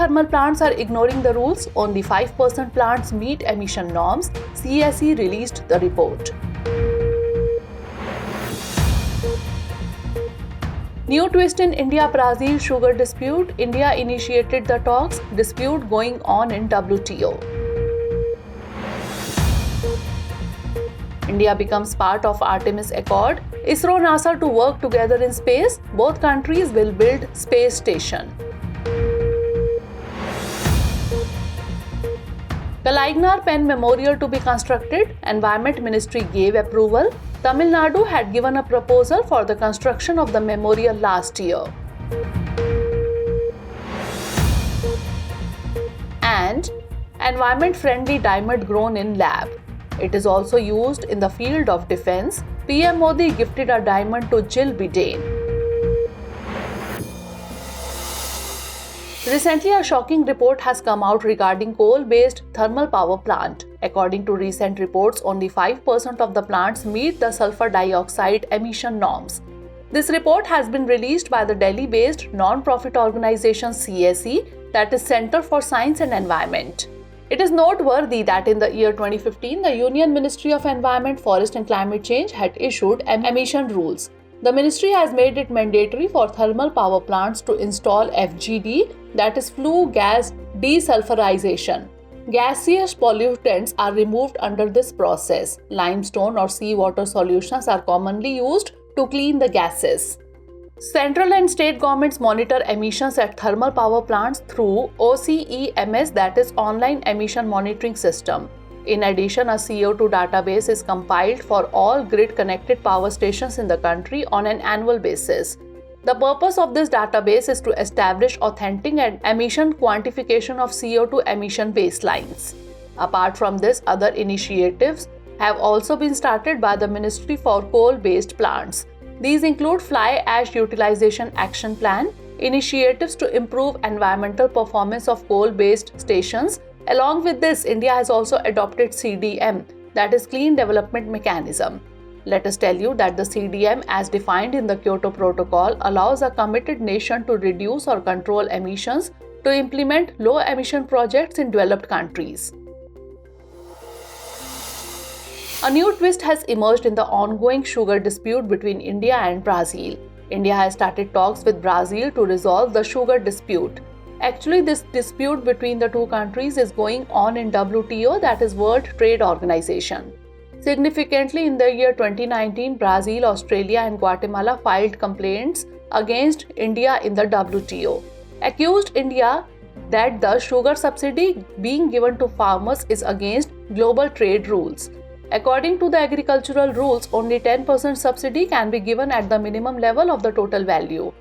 thermal plants are ignoring the rules. Only 5% plants meet emission norms. CSE released the report. New twist in India-Brazil sugar dispute. India initiated the talks. Dispute going on in WTO. India becomes part of Artemis Accord. ISRO NASA to work together in space. Both countries will build space station. Kalaignar Penn Memorial to be constructed. Environment Ministry gave approval. Tamil Nadu had given a proposal for the construction of the memorial last year. And environment-friendly diamond grown in lab. It is also used in the field of defense. PM Modi gifted a diamond to Jill Biden. Recently, a shocking report has come out regarding coal-based thermal power plant. According to recent reports, only 5% of the plants meet the sulfur dioxide emission norms. This report has been released by the Delhi-based non-profit organization CSE, that is Center for Science and Environment. It is noteworthy that in the year 2015, the Union Ministry of Environment, Forest and Climate Change had issued emission rules. The ministry has made it mandatory for thermal power plants to install FGD, that is flue gas desulfurization. Gaseous pollutants are removed under this process. Limestone or seawater solutions are commonly used to clean the gases. Central and state governments monitor emissions at thermal power plants through OCEMS, that is Online Emission Monitoring System. In addition, a CO2 database is compiled for all grid-connected power stations in the country on an annual basis. The purpose of this database is to establish authentic and emission quantification of CO2 emission baselines. Apart from this, other initiatives have also been started by the Ministry for Coal-Based Plants. These include Fly Ash Utilization Action Plan, initiatives to improve environmental performance of coal-based stations. Along with this, India has also adopted CDM, that is Clean Development Mechanism. Let us tell you that the CDM, as defined in the Kyoto Protocol, allows a committed nation to reduce or control emissions to implement low-emission projects in developed countries. A new twist has emerged in the ongoing sugar dispute between India and Brazil. India has started talks with Brazil to resolve the sugar dispute. Actually, this dispute between the two countries is going on in WTO, that is World Trade Organization. Significantly, in the year 2019, Brazil, Australia and Guatemala filed complaints against India in the WTO, accused India that the sugar subsidy being given to farmers is against global trade rules. According to the agricultural rules, only 10% subsidy can be given at the minimum level of the total value.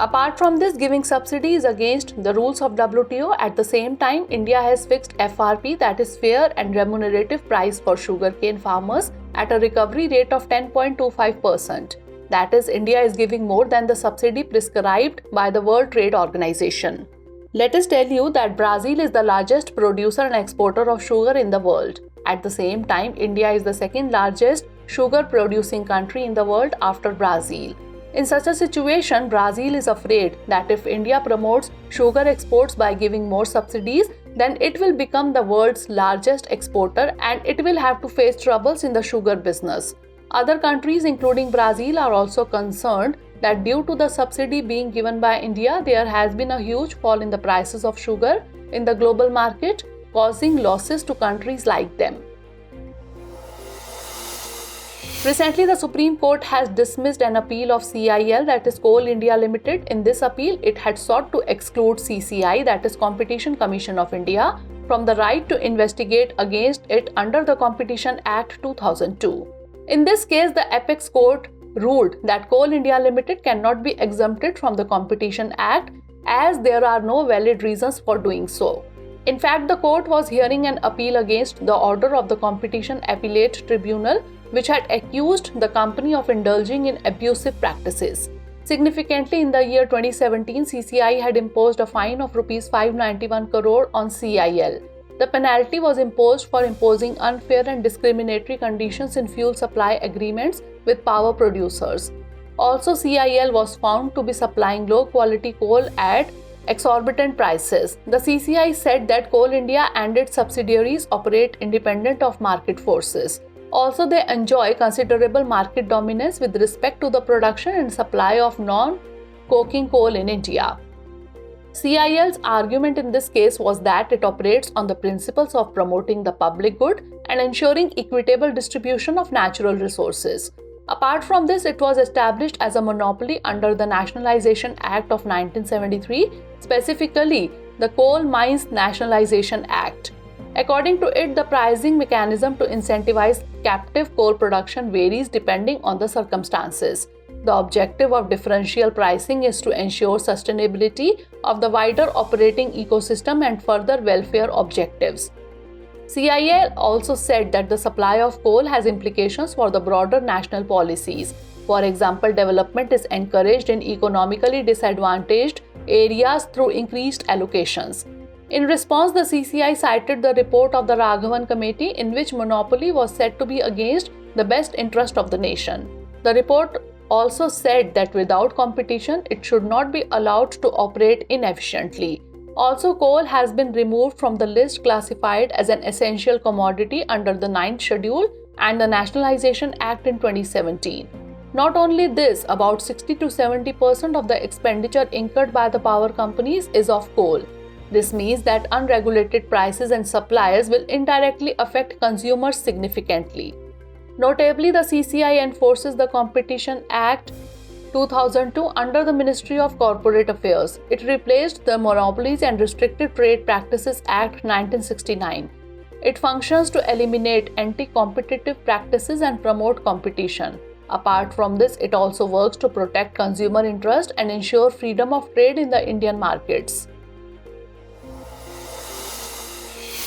Apart from this, giving subsidy is against the rules of WTO. At the same time, India has fixed FRP, that is fair and remunerative price for sugarcane farmers, at a recovery rate of 10.25%. That is, India is giving more than the subsidy prescribed by the World Trade Organization. Let us tell you that Brazil is the largest producer and exporter of sugar in the world. At the same time, India is the second largest sugar producing country in the world after Brazil. In such a situation, Brazil is afraid that if India promotes sugar exports by giving more subsidies, then it will become the world's largest exporter and it will have to face troubles in the sugar business. Other countries, including Brazil, are also concerned that due to the subsidy being given by India, there has been a huge fall in the prices of sugar in the global market, causing losses to countries like them. Recently, the Supreme Court has dismissed an appeal of CIL, that is Coal India Limited. In this appeal, it had sought to exclude CCI, that is Competition Commission of India, from the right to investigate against it under the Competition Act 2002. In this case, the Apex Court ruled that Coal India Limited cannot be exempted from the Competition Act as there are no valid reasons for doing so. In fact, the court was hearing an appeal against the order of the Competition Appellate Tribunal, which had accused the company of indulging in abusive practices. Significantly, in the year 2017, CCI had imposed a fine of Rs 591 crore on CIL. The penalty was imposed for imposing unfair and discriminatory conditions in fuel supply agreements with power producers. Also, CIL was found to be supplying low-quality coal at Exorbitant prices. The CCI said that Coal India and its subsidiaries operate independent of market forces. Also, they enjoy considerable market dominance with respect to the production and supply of non-coking coal in India. CIL's argument in this case was that it operates on the principles of promoting the public good and ensuring equitable distribution of natural resources. Apart from this, it was established as a monopoly under the Nationalization Act of 1973, specifically the Coal Mines Nationalization Act. According to it, the pricing mechanism to incentivize captive coal production varies depending on the circumstances. The objective of differential pricing is to ensure sustainability of the wider operating ecosystem and further welfare objectives. CIL also said that the supply of coal has implications for the broader national policies. For example, development is encouraged in economically disadvantaged areas through increased allocations. In response, the CCI cited the report of the Raghavan Committee in which monopoly was said to be against the best interest of the nation. The report also said that without competition, it should not be allowed to operate inefficiently. Also, coal has been removed from the list classified as an essential commodity under the 9th Schedule and the Nationalization Act in 2017. Not only this, about 60 to 70% of the expenditure incurred by the power companies is of coal. This means that unregulated prices and supplies will indirectly affect consumers significantly. Notably, the CCI enforces the Competition Act 2002 under the Ministry of Corporate Affairs. It replaced the Monopolies and Restricted Trade Practices Act 1969. It functions to eliminate anti-competitive practices and promote competition. Apart from this, it also works to protect consumer interest and ensure freedom of trade in the Indian markets.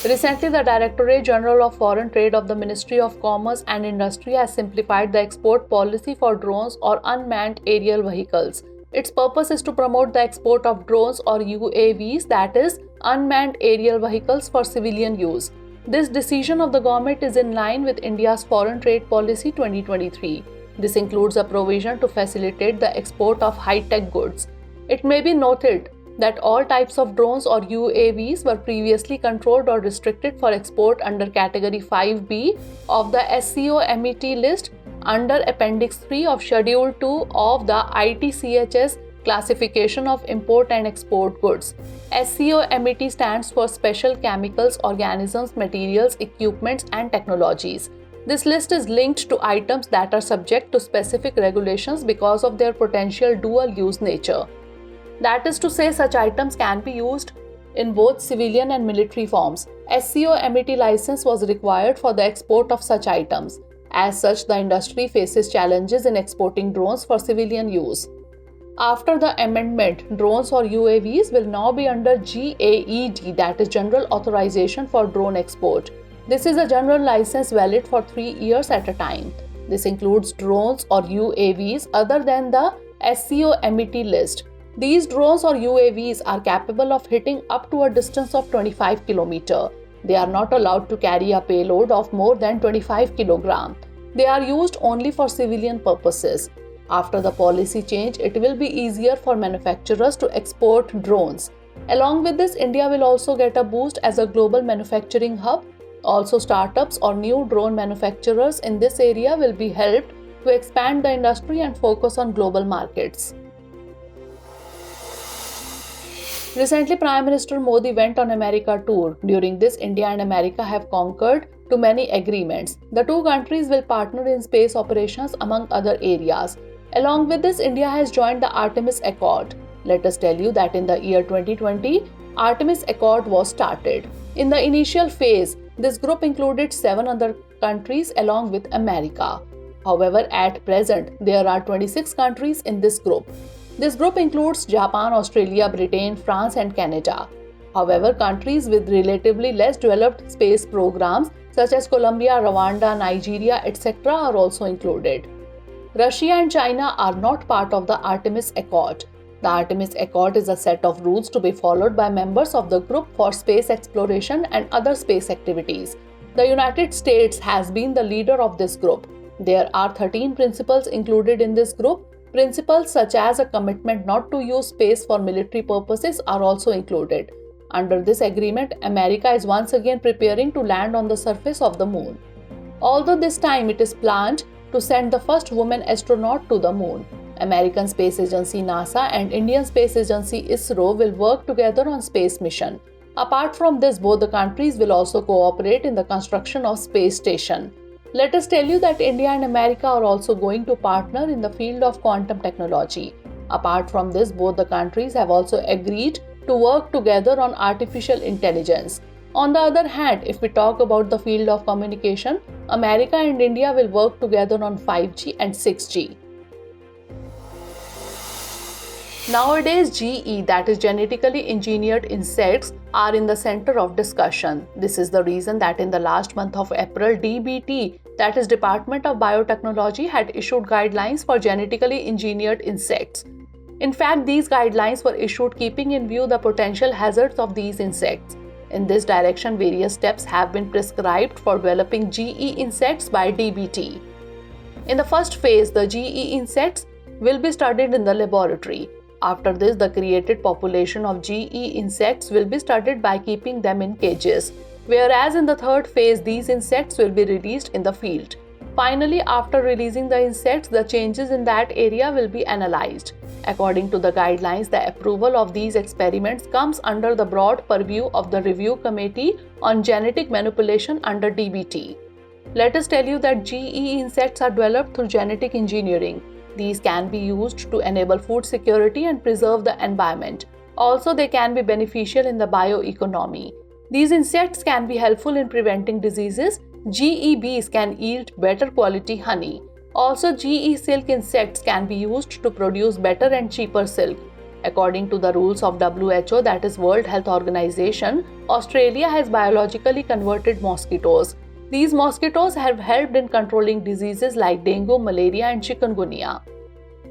Recently, the Directorate General of Foreign Trade of the Ministry of Commerce and Industry has simplified the export policy for drones or unmanned aerial vehicles. Its purpose is to promote the export of drones or UAVs, that is, unmanned aerial vehicles for civilian use. This decision of the government is in line with India's Foreign Trade Policy 2023. This includes a provision to facilitate the export of high-tech goods. It may be noted that all types of drones or UAVs were previously controlled or restricted for export under Category 5B of the SCOMET list under Appendix 3 of Schedule 2 of the ITCHS Classification of Import and Export Goods. SCOMET stands for Special Chemicals, Organisms, Materials, Equipments and Technologies. This list is linked to items that are subject to specific regulations because of their potential dual-use nature. That is to say, such items can be used in both civilian and military forms. SCOMET license was required for the export of such items. As such, the industry faces challenges in exporting drones for civilian use. After the amendment, drones or UAVs will now be under GAED, that is General Authorization for Drone Export. This is a general license valid for 3 years at a time. This includes drones or UAVs other than the SCOMET list. These drones or UAVs are capable of hitting up to a distance of 25 km. They are not allowed to carry a payload of more than 25 kg. They are used only for civilian purposes. After the policy change, it will be easier for manufacturers to export drones. Along with this, India will also get a boost as a global manufacturing hub. Also, startups or new drone manufacturers in this area will be helped to expand the industry and focus on global markets. Recently, Prime Minister Modi went on America tour. During this, India and America have concurred to many agreements. The two countries will partner in space operations among other areas. Along with this, India has joined the Artemis Accord. Let us tell you that in the year 2020, Artemis Accord was started. In the initial phase, this group included 7 other countries along with America. However, at present, there are 26 countries in this group. This group includes Japan, Australia, Britain, France and Canada. However, countries with relatively less developed space programs such as Colombia, Rwanda, Nigeria, etc. are also included. Russia and China are not part of the Artemis Accord. The Artemis Accord is a set of rules to be followed by members of the group for space exploration and other space activities. The United States has been the leader of this group. There are 13 principles included in this group. Principles such as a commitment not to use space for military purposes are also included. Under this agreement, America is once again preparing to land on the surface of the moon. Although this time it is planned to send the first woman astronaut to the moon, American Space Agency NASA and Indian Space Agency ISRO will work together on space mission. Apart from this, both the countries will also cooperate in the construction of space station. Let us tell you that India and America are also going to partner in the field of quantum technology. Apart from this, both the countries have also agreed to work together on artificial intelligence. On the other hand, if we talk about the field of communication, America and India will work together on 5G and 6G. Nowadays, GE, that is genetically engineered insects, are in the center of discussion. This is the reason that in the last month of April, DBT, that is Department of Biotechnology, had issued guidelines for genetically engineered insects. In fact, these guidelines were issued keeping in view the potential hazards of these insects. In this direction, various steps have been prescribed for developing GE insects by DBT. In the first phase, the GE insects will be studied in the laboratory. After this, the created population of GE insects will be studied by keeping them in cages, whereas in the third phase, these insects will be released in the field. Finally, after releasing the insects, the changes in that area will be analyzed. According to the guidelines, the approval of these experiments comes under the broad purview of the Review Committee on Genetic Manipulation under DBT. Let us tell you that GE insects are developed through genetic engineering. These can be used to enable food security and preserve the environment. Also, they can be beneficial in the bioeconomy. These insects can be helpful in preventing diseases. GE bees can yield better quality honey. Also, GE silk insects can be used to produce better and cheaper silk. According to the rules of WHO, that is World Health Organization, Australia has biologically converted mosquitoes. These mosquitoes have helped in controlling diseases like dengue, malaria, and chikungunya.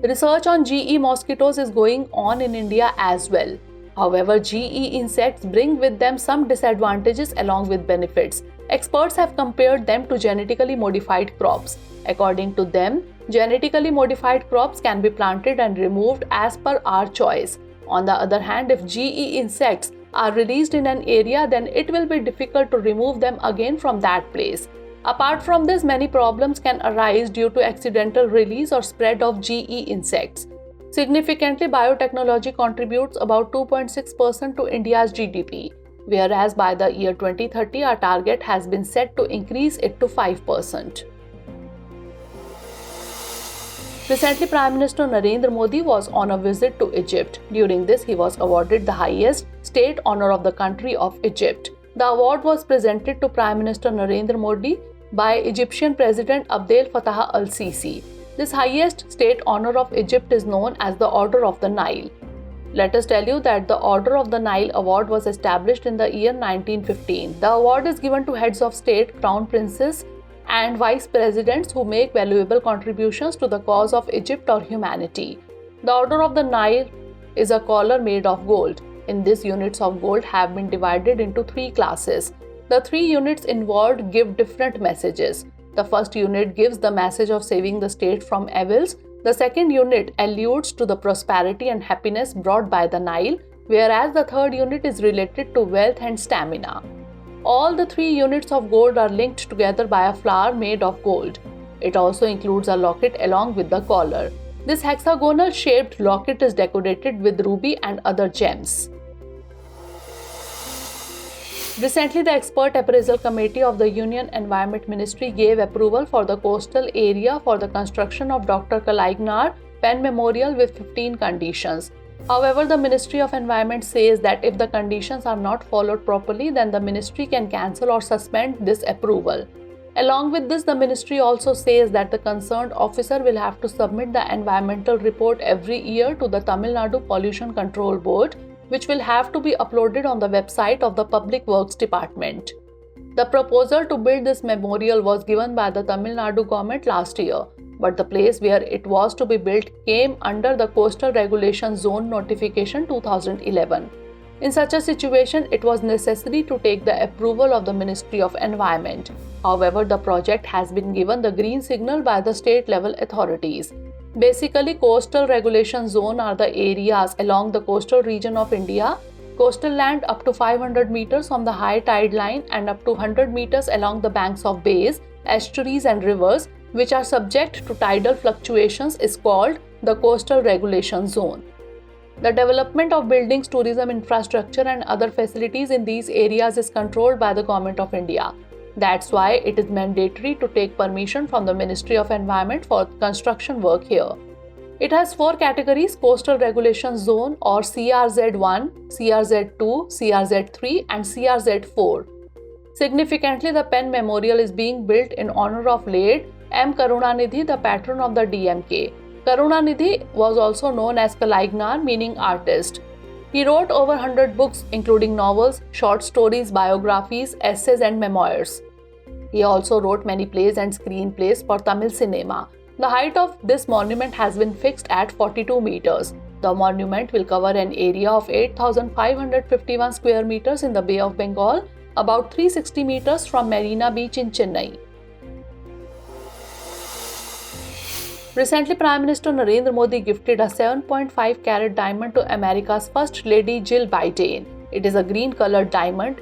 Research on GE mosquitoes is going on in India as well. However, GE insects bring with them some disadvantages along with benefits. Experts have compared them to genetically modified crops. According to them, genetically modified crops can be planted and removed as per our choice. On the other hand, if GE insects are released in an area, then it will be difficult to remove them again from that place. Apart from this, many problems can arise due to accidental release or spread of GE insects. Significantly, biotechnology contributes about 2.6% to India's GDP, whereas by the year 2030, our target has been set to increase it to 5%. Recently, Prime Minister Narendra Modi was on a visit to Egypt. During this, he was awarded the highest state honor of the country of Egypt. The award was presented to Prime Minister Narendra Modi by Egyptian President Abdel Fattah al-Sisi. This highest state honor of Egypt is known as the Order of the Nile. Let us tell you that the Order of the Nile award was established in the year 1915. The award is given to heads of state, crown princes, and vice presidents who make valuable contributions to the cause of Egypt or humanity. The Order of the Nile is a collar made of gold. In this, units of gold have been divided into 3 classes. The 3 units involved give different messages. The first unit gives the message of saving the state from evils. The second unit alludes to the prosperity and happiness brought by the Nile, whereas the third unit is related to wealth and stamina. All the 3 units of gold are linked together by a flower made of gold. It also includes a locket along with the collar. This hexagonal shaped locket is decorated with ruby and other gems. Recently, the Expert Appraisal Committee of the Union Environment Ministry gave approval for the coastal area for the construction of Dr. Kalaignar Penn Memorial with 15 conditions. However, the Ministry of Environment says that if the conditions are not followed properly, then the ministry can cancel or suspend this approval. Along with this, the ministry also says that the concerned officer will have to submit the environmental report every year to the Tamil Nadu Pollution Control Board, which will have to be uploaded on the website of the Public Works Department. The proposal to build this memorial was given by the Tamil Nadu government last year, but the place where it was to be built came under the Coastal Regulation Zone Notification 2011. In such a situation, it was necessary to take the approval of the Ministry of Environment. However, the project has been given the green signal by the state-level authorities. Basically, coastal regulation zone are the areas along the coastal region of India, coastal land up to 500 meters from the high tide line and up to 100 meters along the banks of bays, estuaries and rivers, which are subject to tidal fluctuations, is called the coastal regulation zone. The development of buildings, tourism infrastructure and other facilities in these areas is controlled by the Government of India. That's why it is mandatory to take permission from the Ministry of Environment for construction work here. It has 4 categories: Coastal Regulation Zone or CRZ1, CRZ2, CRZ3 and CRZ4. Significantly, the Penn Memorial is being built in honor of late M. Karunanidhi, the patron of the DMK. Karunanidhi was also known as Kalaignar, meaning artist. He wrote over 100 books including novels, short stories, biographies, essays and memoirs. He also wrote many plays and screenplays for Tamil cinema. The height of this monument has been fixed at 42 meters. The monument will cover an area of 8,551 square meters in the Bay of Bengal, about 360 meters from Marina Beach in Chennai. Recently, Prime Minister Narendra Modi gifted a 7.5 carat diamond to America's First Lady Jill Biden. It is a green-colored diamond.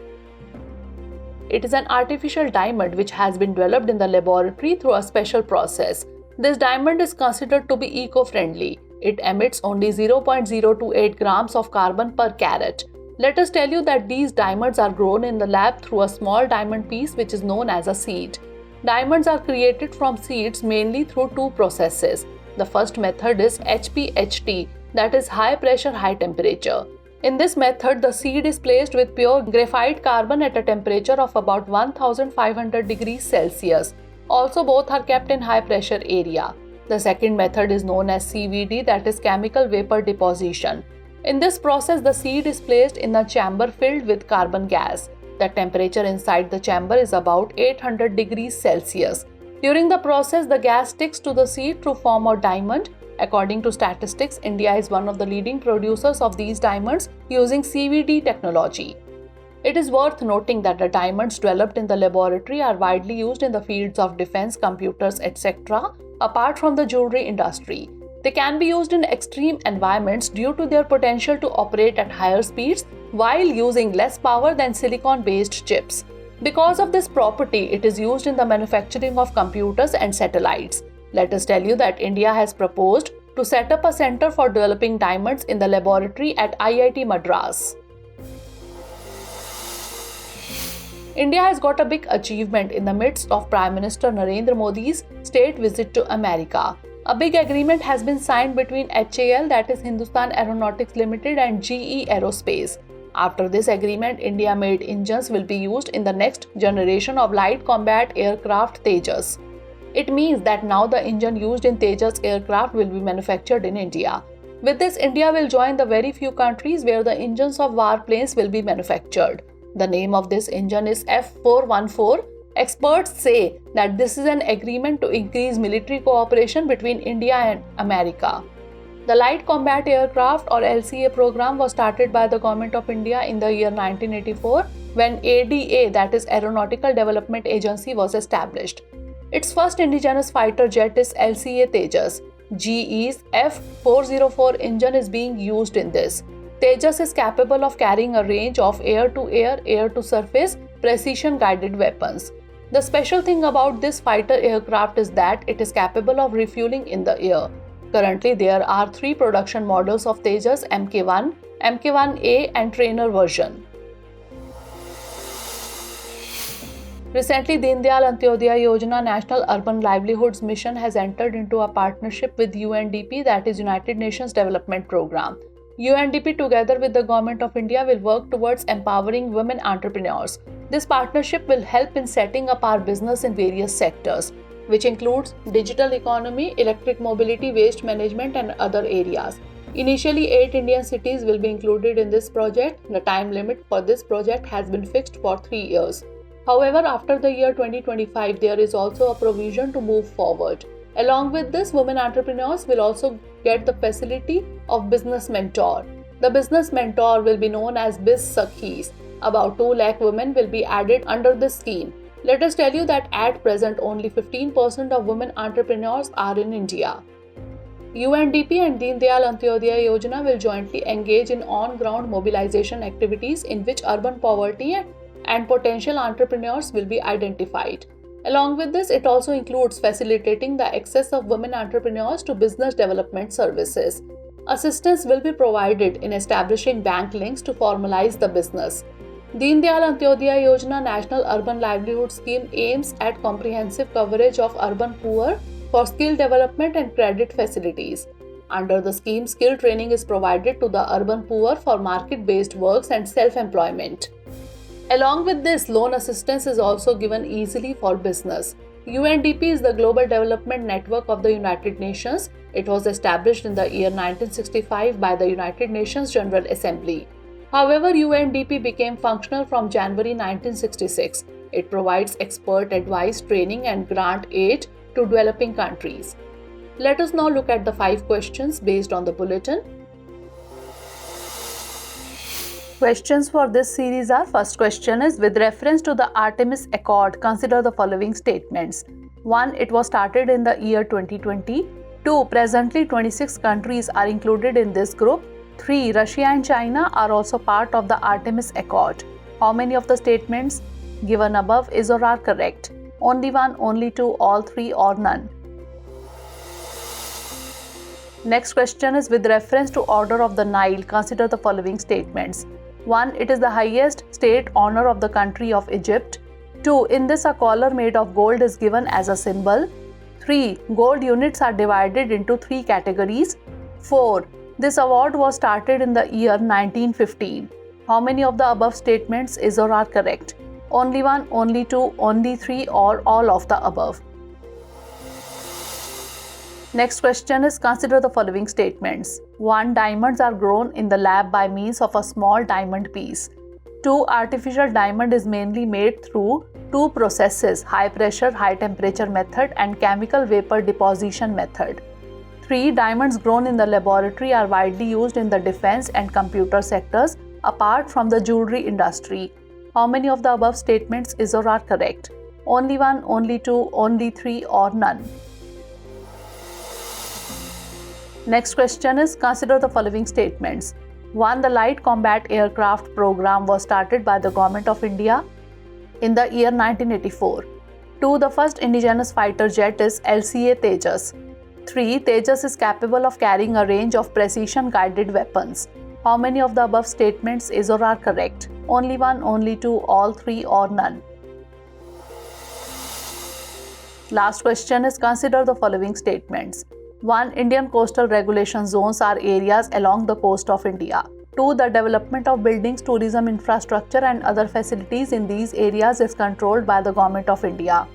It is an artificial diamond which has been developed in the laboratory through a special process. This diamond is considered to be eco-friendly. It emits only 0.028 grams of carbon per carat. Let us tell you that these diamonds are grown in the lab through a small diamond piece which is known as a seed. Diamonds are created from seeds mainly through 2 processes. The first method is HPHT, that is high pressure, high temperature. In this method, the seed is placed with pure graphite carbon at a temperature of about 1500 degrees Celsius. Also, both are kept in high pressure area. The second method is known as CVD, that is chemical vapor deposition. In this process, the seed is placed in a chamber filled with carbon gas. The temperature inside the chamber is about 800 degrees Celsius. During the process, the gas sticks to the seed to form a diamond. According to statistics, India is one of the leading producers of these diamonds using CVD technology. It is worth noting that the diamonds developed in the laboratory are widely used in the fields of defense, computers, etc., apart from the jewelry industry. They can be used in extreme environments due to their potential to operate at higher speeds while using less power than silicon-based chips. Because of this property, it is used in the manufacturing of computers and satellites. Let us tell you that India has proposed to set up a center for developing diamonds in the laboratory at IIT Madras. India has got a big achievement in the midst of Prime Minister Narendra Modi's state visit to America. A big agreement has been signed between HAL, that is Hindustan Aeronautics Limited, and GE Aerospace. After this agreement, India-made engines will be used in the next generation of light combat aircraft Tejas. It means that now the engine used in Tejas aircraft will be manufactured in India. With this, India will join the very few countries where the engines of warplanes will be manufactured. The name of this engine is F414. Experts say that this is an agreement to increase military cooperation between India and America. The Light Combat Aircraft or LCA program was started by the Government of India in the year 1984 when ADA, that is Aeronautical Development Agency, was established. Its first indigenous fighter jet is LCA Tejas. GE's F404 engine is being used in this. Tejas is capable of carrying a range of air-to-air, air-to-surface, precision-guided weapons. The special thing about this fighter aircraft is that it is capable of refueling in the air. Currently, there are 3 production models of Tejas: Mk1, Mk1A and trainer version. Recently, Deen Dayal Antyodaya Yojana National Urban Livelihoods Mission has entered into a partnership with UNDP, that is United Nations Development Program. UNDP together with the Government of India will work towards empowering women entrepreneurs. This partnership will help in setting up our business in various sectors, which includes digital economy, electric mobility, waste management and other areas. Initially, 8 Indian cities will be included in this project. The time limit for this project has been fixed for 3 years. However, after the year 2025, there is also a provision to move forward. Along with this, women entrepreneurs will also get the facility of Business Mentor. The Business Mentor will be known as Biz Sakhis. About 2 lakh women will be added under this scheme. Let us tell you that at present only 15% of women entrepreneurs are in India. UNDP and Deen Dayal Antyodaya Yojana will jointly engage in on-ground mobilization activities in which urban poverty and potential entrepreneurs will be identified. Along with this, it also includes facilitating the access of women entrepreneurs to business development services. Assistance will be provided in establishing bank links to formalize the business. Deen Dayal Antyodaya Yojana National Urban Livelihood Scheme aims at comprehensive coverage of urban poor for skill development and credit facilities. Under the scheme, skill training is provided to the urban poor for market-based works and self-employment. Along with this, loan assistance is also given easily for business. UNDP is the Global Development Network of the United Nations. It was established in the year 1965 by the United Nations General Assembly. However, UNDP became functional from January 1966. It provides expert advice, training, and grant aid to developing countries. Let us now look at the 5 questions based on the bulletin. Questions for this series are: first question is, with reference to the Artemis Accord, consider the following statements. 1. It was started in the year 2020. 2. Presently 26 countries are included in this group. 3. Russia and China are also part of the Artemis Accord. How many of the statements given above is or are correct? Only 1, only 2, all 3, or none. Next question is, with reference to order of the Nile, consider the following statements. 1. It is the highest state honor of the country of Egypt. 2. In this, a collar made of gold is given as a symbol. 3. Gold units are divided into 3 categories. 4. This award was started in the year 1915. How many of the above statements is or are correct? Only 1, only 2, only 3, or all of the above. Next question is, consider the following statements. 1. Diamonds are grown in the lab by means of a small diamond piece. 2. Artificial diamond is mainly made through 2 processes: high pressure, high temperature method and chemical vapor deposition method. 3. Diamonds grown in the laboratory are widely used in the defense and computer sectors apart from the jewelry industry. How many of the above statements is or are correct? Only 1, only 2, only 3, or none. Next question is, consider the following statements. 1. The Light Combat Aircraft Program was started by the Government of India in the year 1984. 2. The first indigenous fighter jet is LCA Tejas. 3. Tejas is capable of carrying a range of precision-guided weapons. How many of the above statements is or are correct? Only 1, only 2, all 3, or none. Last question is, consider the following statements. 1. Indian coastal regulation zones are areas along the coast of India. 2. The development of buildings, tourism infrastructure and other facilities in these areas is controlled by the Government of India.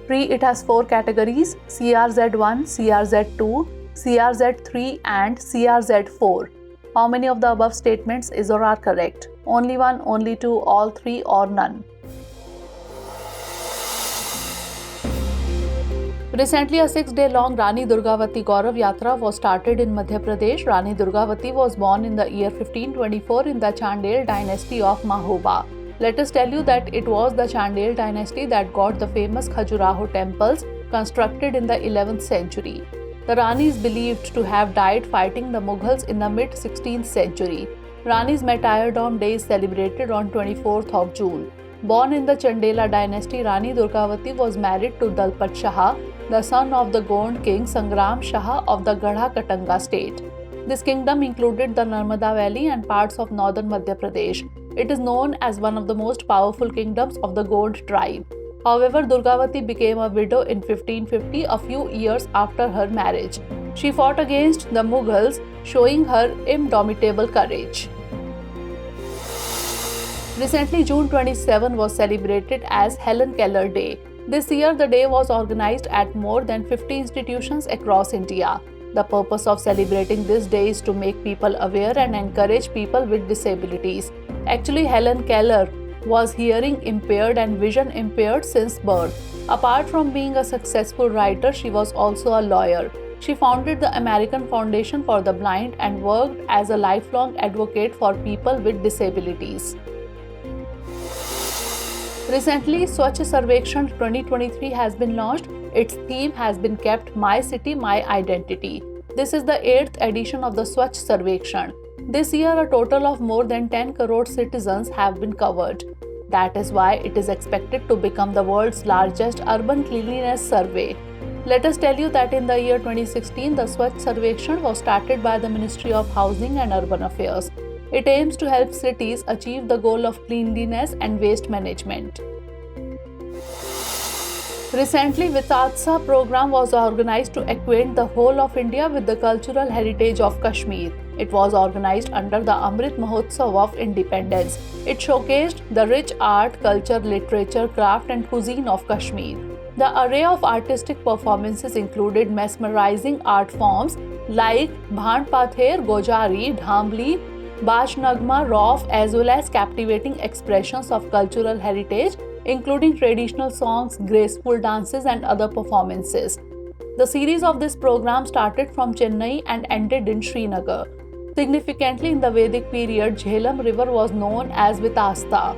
3. It has 4 categories: CRZ1, CRZ2, CRZ3 and CRZ4. How many of the above statements is or are correct? Only 1, only 2, all 3, or none. Recently, a 6-day-long Rani Durgavati Gaurav Yatra was started in Madhya Pradesh. Rani Durgavati was born in the year 1524 in the Chandel dynasty of Mahoba. Let us tell you that it was the Chandel dynasty that got the famous Khajuraho temples constructed in the 11th century. The Rani is believed to have died fighting the Mughals in the mid-16th century. Rani's martyrdom day is celebrated on 24th of June. Born in the Chandela dynasty, Rani Durgavati was married to Dalpat Shah, the son of the Gond king Sangram Shah of the Gadha Katanga state. This kingdom included the Narmada Valley and parts of northern Madhya Pradesh. It is known as one of the most powerful kingdoms of the Gond tribe. However, Durgavati became a widow in 1550, a few years after her marriage. She fought against the Mughals, showing her indomitable courage. Recently, June 27 was celebrated as Helen Keller Day. This year, the day was organized at more than 50 institutions across India. The purpose of celebrating this day is to make people aware and encourage people with disabilities. Actually, Helen Keller was hearing impaired and vision impaired since birth. Apart from being a successful writer, she was also a lawyer. She founded the American Foundation for the Blind and worked as a lifelong advocate for people with disabilities. Recently, Swachh Salvation 2023 has been launched. Its theme has been kept My City, My Identity. This is the 8th edition of the Swachh Salvation. This year, a total of more than 10 crore citizens have been covered. That is why it is expected to become the world's largest urban cleanliness survey. Let us tell you that in the year 2016, the Swachh Salvation was started by the Ministry of Housing and Urban Affairs. It aims to help cities achieve the goal of cleanliness and waste management. Recently, Nosa Program was organized to acquaint the whole of India with the cultural heritage of Kashmir. It was organized under the Amrit Mahotsav of Independence. It showcased the rich art, culture, literature, craft and cuisine of Kashmir. The array of artistic performances included mesmerizing art forms like Bhand Pather, Gojari, Dhambli, Bajnagma, Rauf, as well as captivating expressions of cultural heritage, including traditional songs, graceful dances, and other performances. The series of this program started from Chennai and ended in Srinagar. Significantly, in the Vedic period, Jhelum River was known as Vitasta.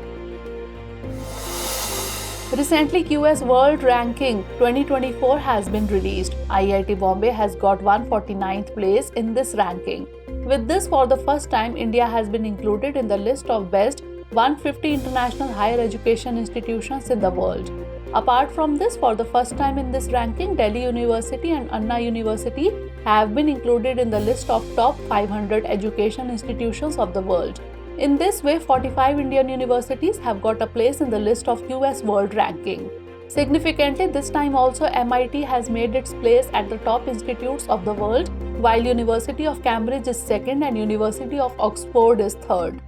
Recently, QS World Ranking 2024 has been released. IIT Bombay has got 149th place in this ranking. With this, for the first time, India has been included in the list of best 150 international higher education institutions in the world. Apart from this, for the first time in this ranking, Delhi University and Anna University have been included in the list of top 500 education institutions of the world. In this way, 45 Indian universities have got a place in the list of QS World Ranking. Significantly, this time also MIT has made its place at the top institutes of the world, while University of Cambridge is second and University of Oxford is third.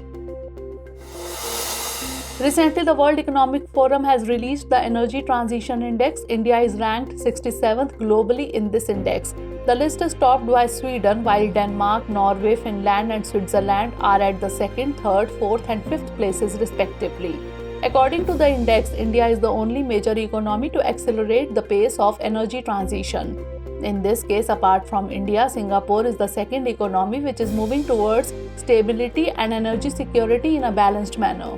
Recently, the World Economic Forum has released the Energy Transition Index. India is ranked 67th globally in this index. The list is topped by Sweden, while Denmark, Norway, Finland and Switzerland are at the 2nd, 3rd, 4th and 5th places respectively. According to the index, India is the only major economy to accelerate the pace of energy transition. In this case, apart from India, Singapore is the second economy which is moving towards stability and energy security in a balanced manner.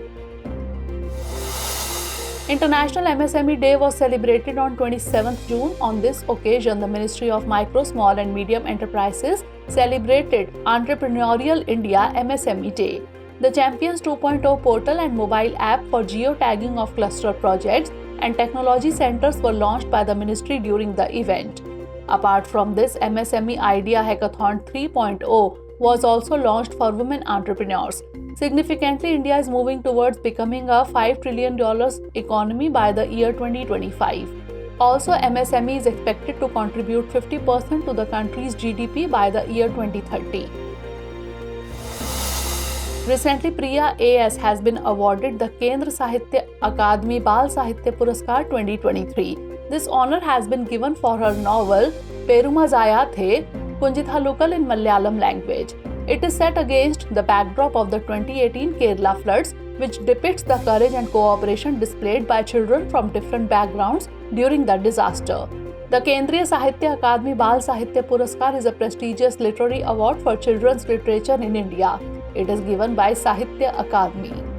International MSME Day was celebrated on 27th June. On this occasion, the Ministry of Micro, Small and Medium Enterprises celebrated Entrepreneurial India MSME Day. The Champions 2.0 portal and mobile app for geotagging of cluster projects and technology centers were launched by the ministry during the event. Apart from this, MSME Idea Hackathon 3.0 was also launched for women entrepreneurs. Significantly, India is moving towards becoming a $5 trillion economy by the year 2025. Also, MSME is expected to contribute 50% to the country's GDP by the year 2030. Recently, Priya AS has been awarded the Kendra Sahitya Akademi Bal Sahitya Puraskar 2023. This honor has been given for her novel Perumazaya The, Kunjithalukal in Malayalam language. It is set against the backdrop of the 2018 Kerala floods, which depicts the courage and cooperation displayed by children from different backgrounds during the disaster. The Kendriya Sahitya Akademi Bal Sahitya Puraskar is a prestigious literary award for children's literature in India. It is given by Sahitya Akademi.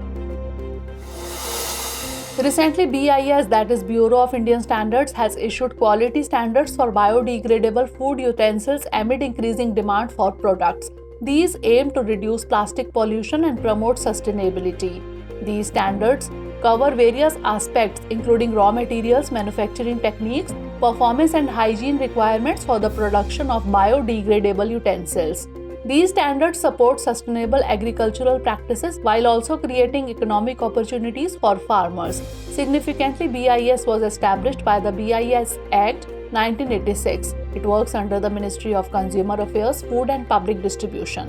Recently, BIS, that is Bureau of Indian Standards, has issued quality standards for biodegradable food utensils amid increasing demand for products. These aim to reduce plastic pollution and promote sustainability. These standards cover various aspects including raw materials, manufacturing techniques, performance and hygiene requirements for the production of biodegradable utensils. These standards support sustainable agricultural practices while also creating economic opportunities for farmers. Significantly, BIS was established by the BIS Act 1986. It works under the Ministry of Consumer Affairs, Food and Public Distribution.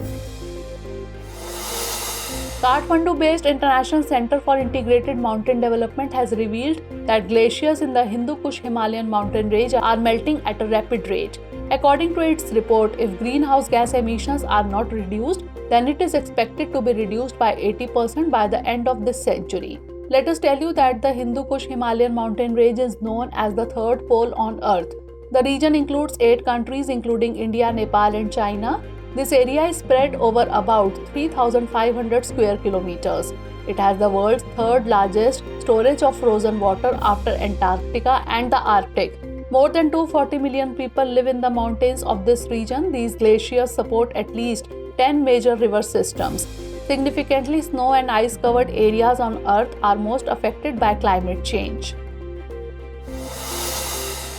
Kathmandu-based International Center for Integrated Mountain Development has revealed that glaciers in the Hindu Kush Himalayan mountain range are melting at a rapid rate. According to its report, if greenhouse gas emissions are not reduced, then it is expected to be reduced by 80% by the end of this century. Let us tell you that the Hindu Kush Himalayan mountain range is known as the third pole on Earth. The region includes 8 countries including India, Nepal and China. This area is spread over about 3,500 square kilometers. It has the world's third largest storage of frozen water after Antarctica and the Arctic. More than 240 million people live in the mountains of this region. These glaciers support at least 10 major river systems. Significantly, snow and ice-covered areas on Earth are most affected by climate change.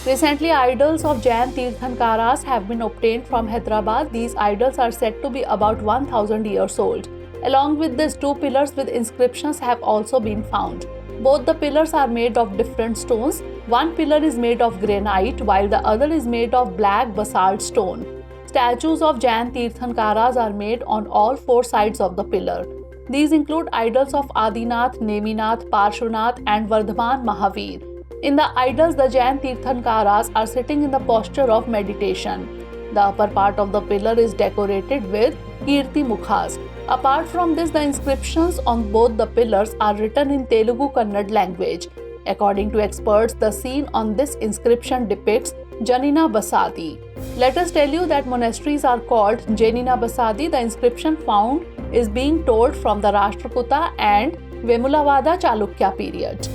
Recently, idols of Jain Tirthankaras have been obtained from Hyderabad. These idols are said to be about 1000 years old. Along with this, 2 pillars with inscriptions have also been found. Both the pillars are made of different stones. One pillar is made of granite while the other is made of black basalt stone. Statues of Jain Tirthankaras are made on all 4 sides of the pillar. These include idols of Adinath, Neminath, Parshvanath and Vardhaman Mahavir. In the idols, the Jain Tirthankaras are sitting in the posture of meditation. The upper part of the pillar is decorated with Kirti Mukhas. Apart from this, the inscriptions on both the pillars are written in Telugu Kannada language. According to experts, the scene on this inscription depicts Janina Basadi. Let us tell you that monasteries are called Janina Basadi. The inscription found is being told from the Rashtrakuta and Vemulavada Chalukya period.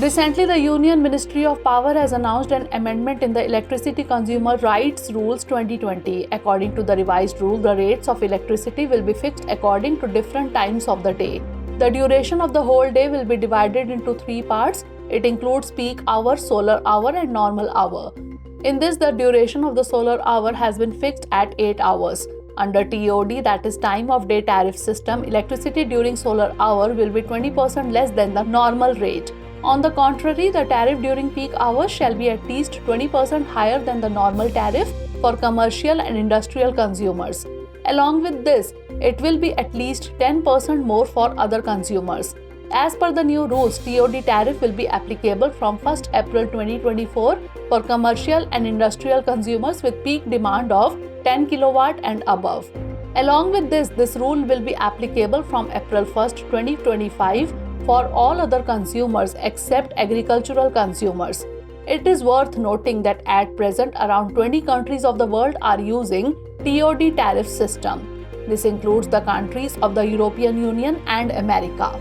Recently, the Union Ministry of Power has announced an amendment in the Electricity Consumer Rights Rules 2020. According to the revised rule, the rates of electricity will be fixed according to different times of the day. The duration of the whole day will be divided into 3 parts. It includes peak hour, solar hour and normal hour. In this, the duration of the solar hour has been fixed at 8 hours. Under TOD, that is time of day tariff system, electricity during solar hour will be 20% less than the normal rate. On the contrary, the tariff during peak hours shall be at least 20% higher than the normal tariff for commercial and industrial consumers. Along with this, it will be at least 10% more for other consumers. As per the new rules, TOD tariff will be applicable from 1st April 2024 for commercial and industrial consumers with peak demand of 10 kW and above. Along with this rule will be applicable from April 1st, 2025 for all other consumers except agricultural consumers. It is worth noting that at present around 20 countries of the world are using TOD tariff system. This includes the countries of the European Union and America.